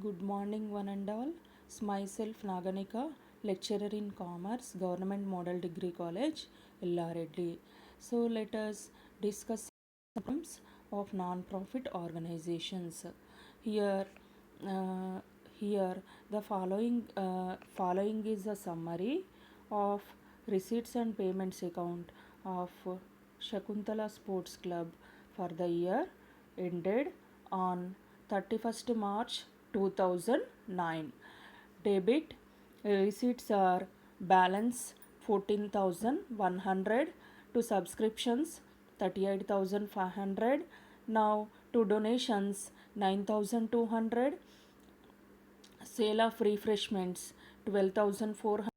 Good morning, one and all. Myself Naganika, lecturer in Commerce, Government Model Degree College, Ellareddy. So let us discuss terms of non-profit organizations. Here, uh, here the following is a summary of receipts and payments account of Shakuntala Sports Club for the year ended on 31st March 2009. Debit receipts are balance 14,100, to subscriptions 38,500, now to donations 9,200, sale of refreshments 12,400,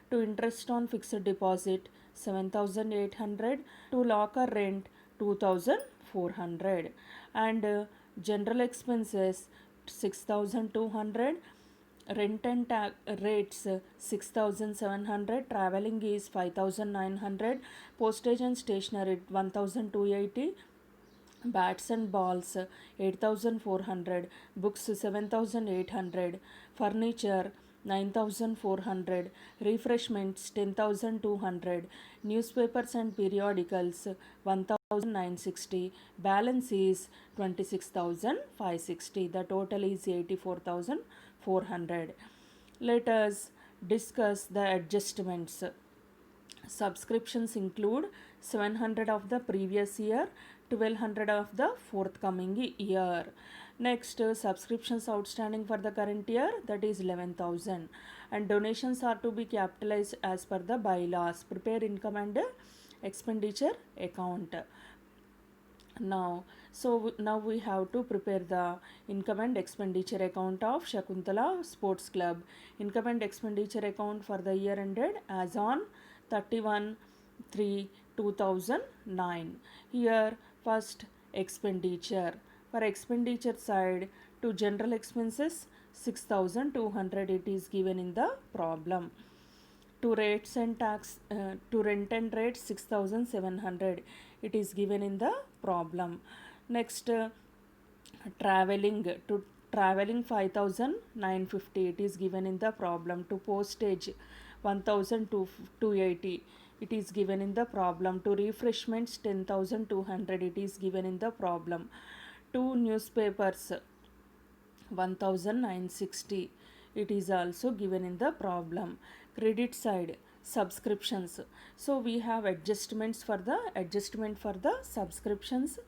to interest on fixed deposit 7,800, to locker rent 2,400, and general expenses 6,200, rent and rates 6,700, traveling is 5,900, postage and stationery 1,280, bats and balls 8,400, books 7,800, furniture 9,400, refreshments 10,200, newspapers and periodicals 1,960, balance is 26,560. The total is 84,400. Let us discuss the adjustments. Subscriptions include 700 of the previous year, 1200 of the forthcoming year. Next, subscriptions outstanding for the current year, that is 11,000, and donations are to be capitalized as per the bylaws. Prepare income and expenditure account. Now we have to prepare the income and expenditure account of Shakuntala Sports Club. Income and expenditure account for the year ended as on 31/3/2009. Here, first expenditure. For expenditure side, to general expenses 6,200, it is given in the problem. To rates and tax, to rent and rates 6,700, it is given in the problem. Next, traveling, to traveling 5,950, it is given in the problem. To postage 1,280, it is given in the problem. To refreshments 10,200, it is given in the problem. To newspapers 1,960, it is also given in the problem. Credit side, subscriptions. So we have adjustment for the subscriptions.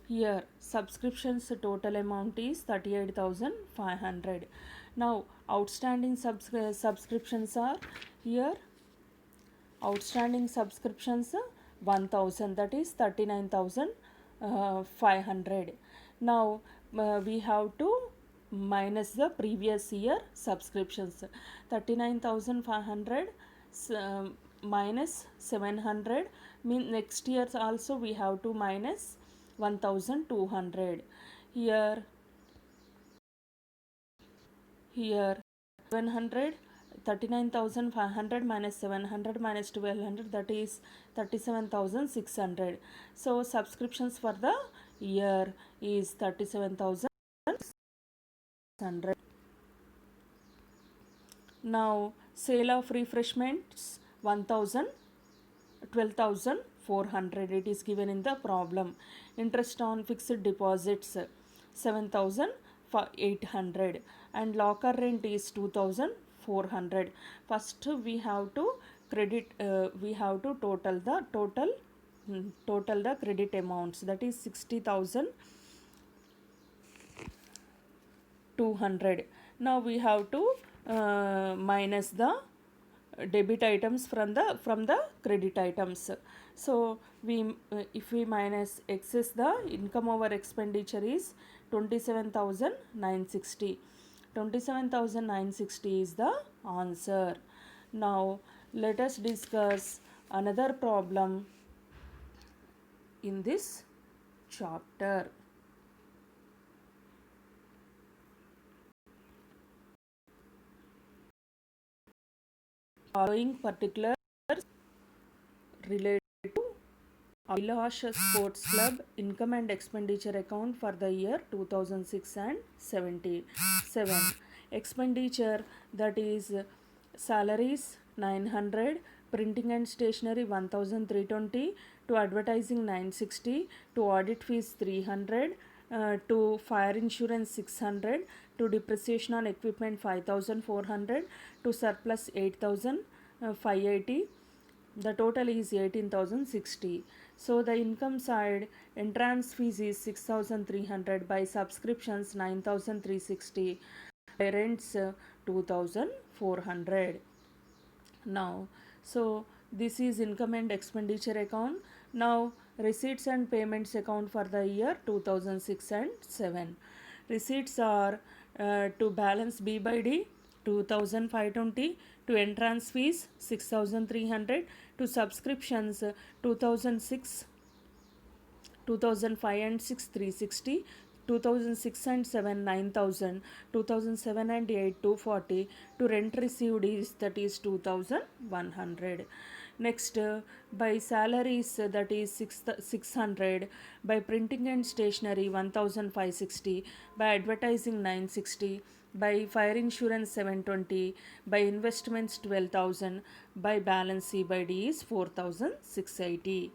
Here, subscriptions total amount is 38,500. Now outstanding subscriptions are here. Outstanding subscriptions 1,000, that is 39,500. Now we have to minus the previous year subscriptions. 39,500 minus 700 mean next year also we have to minus 1,200. Here 700, 39,500 minus 700 minus 1,200, that is 37,600. So subscriptions for the year is 37,600. Now sale of refreshments 1,000, 12,400, it is given in the problem. Interest on fixed deposits 7,800, and locker rent is 2,400. First we have to total the credit amounts, that is 60,200. Now we have to minus the debit items from the credit items. So we if we minus excess, the income over expenditure is 27,960. 27,960 is the answer. Now let us discuss another problem in this chapter. Following particulars related to Abhilash Sports Club income and expenditure account for the year 2006 and 7. Expenditure, that is salaries 900, printing and stationery 1320, to advertising 960, to audit fees 300, to fire insurance 600, to depreciation on equipment 5400, to surplus 8580. The total is 18,060. So the income side, entrance fees is 6,300, by subscriptions 9,360, by rents 2,400. Now, so this is income and expenditure account. Now, receipts and payments account for the year 2006 and 7. Receipts are to balance B by D 2520, to entrance fees 6300, to subscriptions 2006, 2005 and 6 360, 2006 and 7 9000, 2007 and 8 240, to rent received is, that is 2100. Next, by salaries, that is 600, by printing and stationery 1560, by advertising 960, by fire insurance 720, by investments 12,000, by balance C by D is 4680.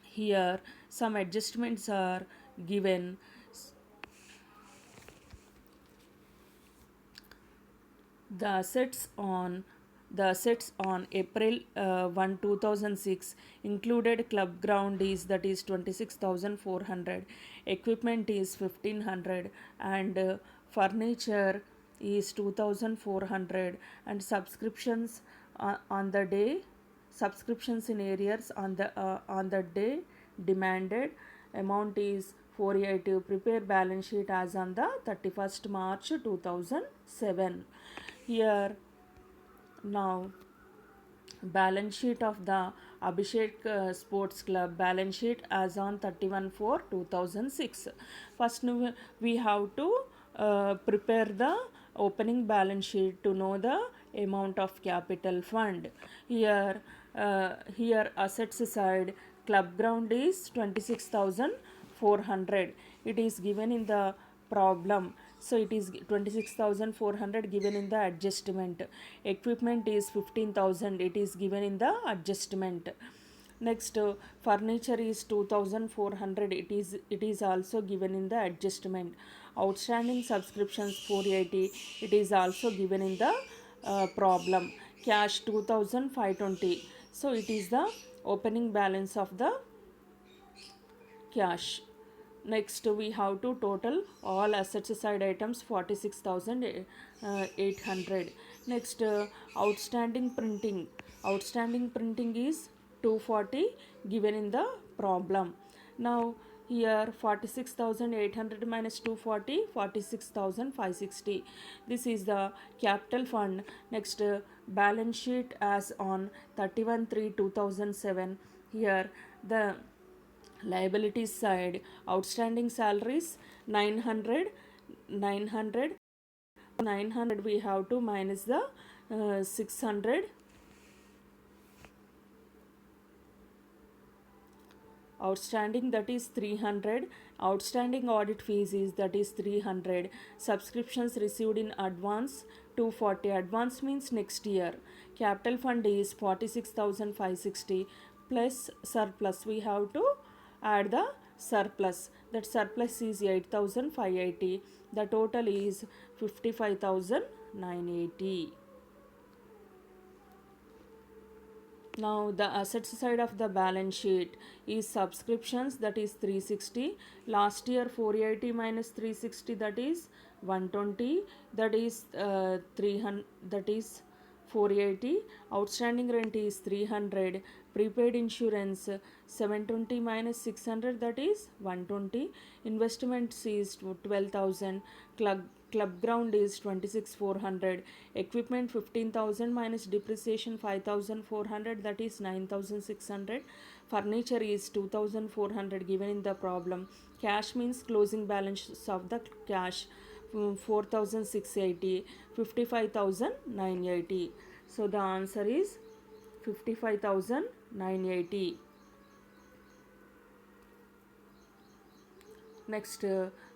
Here some adjustments are given. The assets on April 1 2006 included club ground is, that is 26,400, equipment is 1500, and furniture is 2400, and subscriptions on the day, subscriptions in arrears on the day demanded amount is 480. Prepare balance sheet as on the 31st March 2007. Here now, balance sheet of the Abhishek Sports Club, balance sheet as on 31/4/2006. First we have to prepare the opening balance sheet to know the amount of capital fund. Here assets side, club ground is 26,400. It is given in the problem. So it is 26,400 given in the adjustment. Equipment is 15,000. It is given in the adjustment. Next, furniture is 2,400. It is also given in the adjustment. Outstanding subscriptions 480. It is also given in the problem. Cash 2,520. So it is the opening balance of the cash. Next, we have to total all assets side items 46,800. Next, outstanding printing. Outstanding printing is 240 given in the problem. Now here 46,800 minus 240, 46,560. This is the capital fund. Next, balance sheet as on 31/3/2007. Here the liabilities side, outstanding salaries 900, 900 we have to minus the 600. Outstanding, that is 300. Outstanding audit fees is, that is 300. Subscriptions received in advance 240. Advance means next year. Capital fund is 46,560 plus surplus. We have to add the surplus. That surplus is 8,580. The total is 55,980. Now the assets side of the balance sheet is subscriptions, that is 360. Last year 480 minus 360, that is 120. That is 300, that is 480. Outstanding rent is 300. Prepaid insurance 720 minus 600, that is 120. Investments is 12,000. Club ground is 26,400. Equipment 15,000 minus depreciation 5,400, that is 9,600. Furniture is 2,400 given in the problem. Cash means closing balance of the cash 4,680, 55,980. So the answer is 55,980. Next,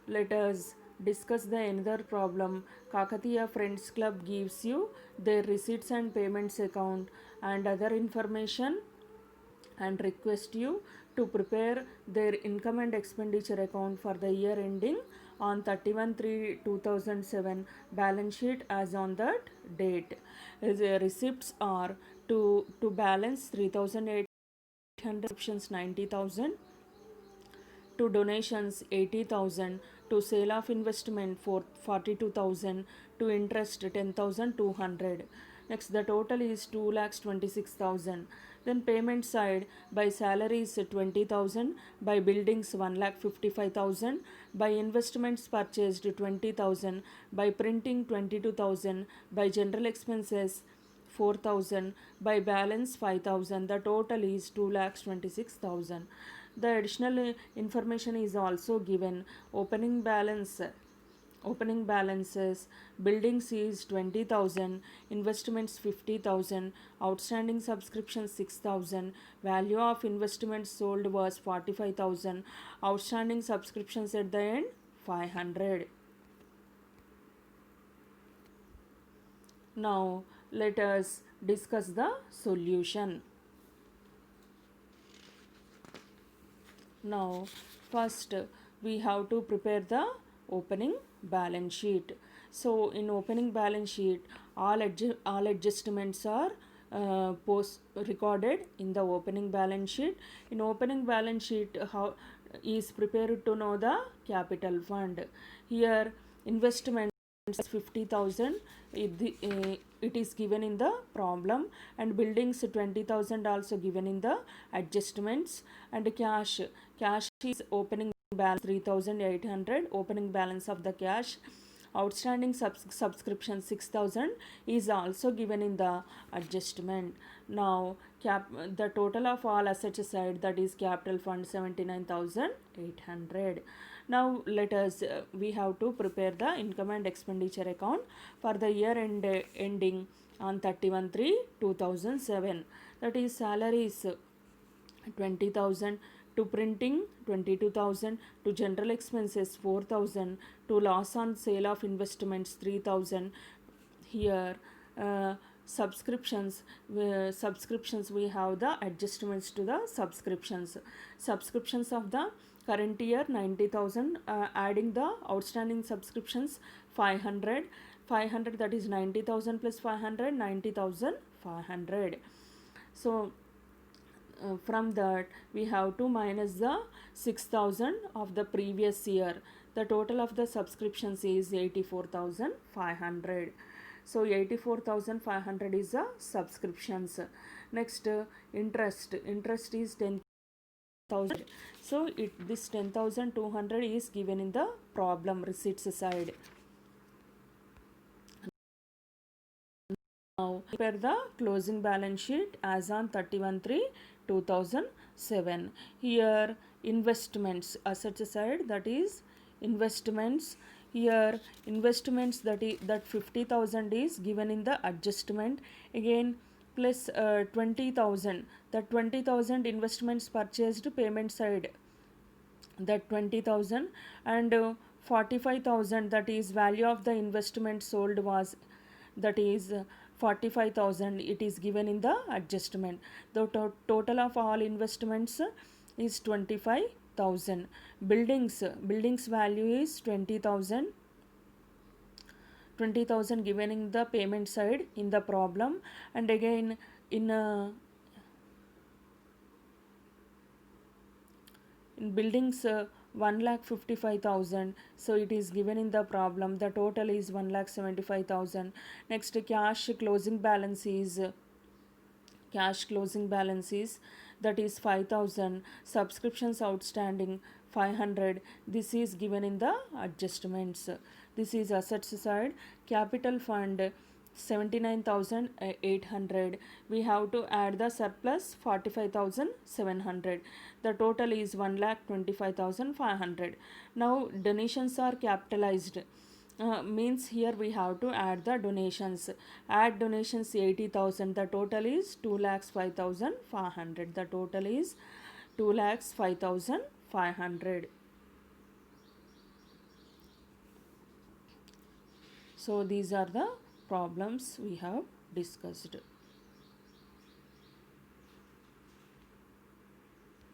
let us discuss the another problem. Kakatiya Friends Club gives you their receipts and payments account and other information and request you to prepare their income and expenditure account for the year ending on 31/3/2007 balance sheet as on that date. The receipts are to balance 3,800, subscriptions 90,000, to donations 80,000, to sale of investment for 42,000, to interest 10,200. Next, the total is 2,26,000. Then payment side, by salaries 20,000, by buildings 1,55,000, by investments purchased 20,000, by printing 22,000, by general expenses 4,000, by balance 5,000. The total is 2,26,000. The additional information is also given. Opening balances, buildings is 20,000, investments 50,000, outstanding subscriptions 6,000, value of investments sold was 45,000, outstanding subscriptions at the end 500. Now let us discuss the solution. Now first we have to prepare the opening balance sheet. So in opening balance sheet, all adjustments are post recorded in the opening balance sheet. In opening balance sheet, how is prepared to know the capital fund. Here investment 50,000, it is given in the problem, and buildings 20,000 also given in the adjustments, and cash is opening balance 3,800, opening balance of the cash. Outstanding subscription 6,000 is also given in the adjustment. Now the total of all assets side, that is capital fund 79,800. Now let us we have to prepare the income and expenditure account for the year ending on 31/3/2007. That is salaries 20,000, to printing 22,000, to general expenses 4,000, to loss on sale of investments 3,000. Here subscriptions we have the adjustments to the subscriptions of the current year 90,000, adding the outstanding subscriptions 500, that is 90,000 plus 500, 90,500. So from that we have to minus the 6,000 of the previous year. The total of the subscriptions is 84,500. So 84,500 is the subscriptions. Next, interest is 10,000. So this 10,200 is given in the problem receipts side. Now prepare the closing balance sheet as on 31/3/2007. Here investments assets side, that is investments. Here investments, that 50,000 is given in the adjustment. Again plus 20,000, that 20,000 investments purchased payment side, that 20,000, and 45,000, that is value of the investment sold was, that is 45,000, it is given in the adjustment. The total of all investments is 25,000. Buildings value is 20,000 given in the payment side in the problem, and again in buildings 1,55,000, so it is given in the problem. The total is 1,75,000. Next, cash closing balance is that is 5,000. Subscriptions outstanding 500, this is given in the adjustments. This is assets side. Capital fund 79,800, we have to add the surplus 45,700. The total is 1,25,500. Now donations are capitalized, means here we have to add the donations. Add donations 80,000, the total is 2,05,500. The total is 2,05,500. So these are the problems we have discussed.